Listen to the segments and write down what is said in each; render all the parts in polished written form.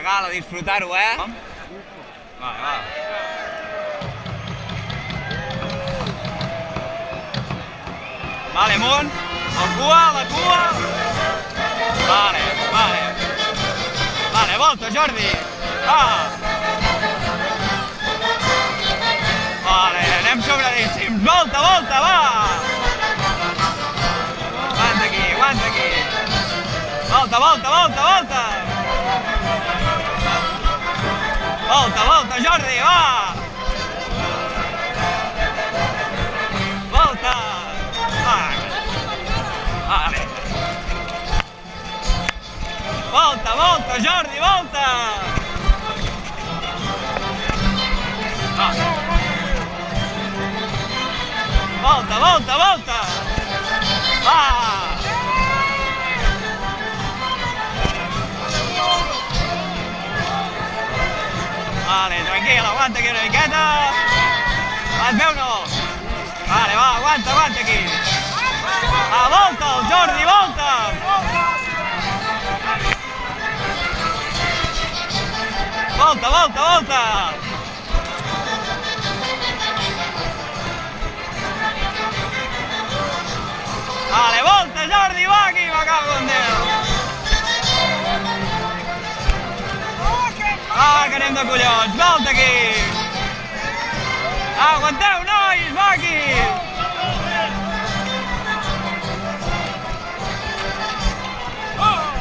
Gal, a disfrutar-ho, eh? Va, va. Vale, amunt. La cua. Vale. Vale, volta, Jordi. Va. Vale, anem sobradíssims. Volta, va. Aguanta aquí. Volta. Volta, Jordi, va. Volta. Vale. Volta, Jordi, volta. Volta. Va. Vale, tranquil, aguanta aquí una miqueta. Et veu no? Vale, va, aguanta aquí. Volta, Jordi, volta. Volta. Vale, volta, Jordi, va aquí, me cago en Déu. Que anem de collons, volta aquí. Aguanteu, nois, va aquí.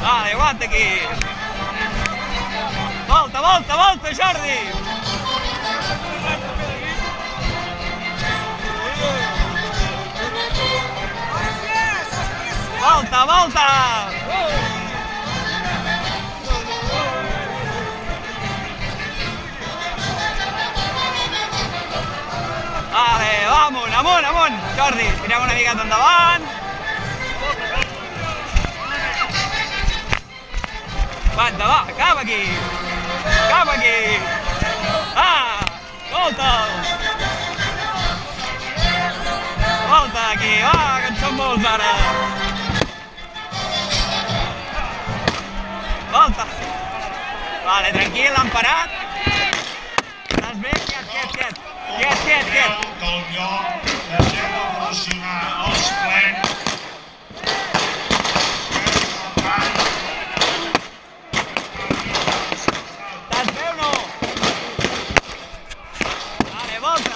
Vale, aguanta aquí. Volta, Jordi. Volta. Vale, amunt. Jordi, tirem una miqueta endavant. Aguanta, va, cap aquí. Volta aquí, va, que en són molts ara. Volta. Vale, tranquil, han parat. Estàs bé? Quiet. Del lloc de evolucionar els plens. Estàs bé o no? Vale, volta.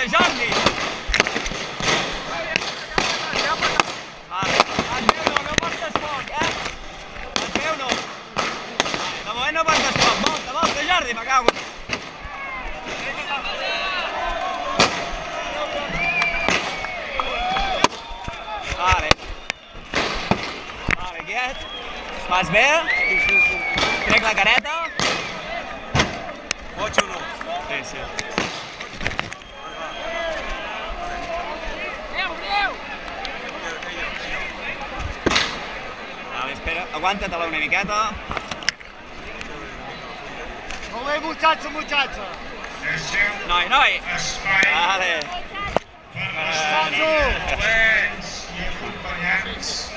Jordi! Vale, et veu no portes poc, eh? Et veu no? De moment no portes poc, volta, Jordi, me cago. Vale, quiet. Vas bé? Trec la careta. Pots o no? Sí. Espera, aguanta-te-la una miqueta. Molt bé, muchacho. Noi. Vale. Per els plens i acompanyants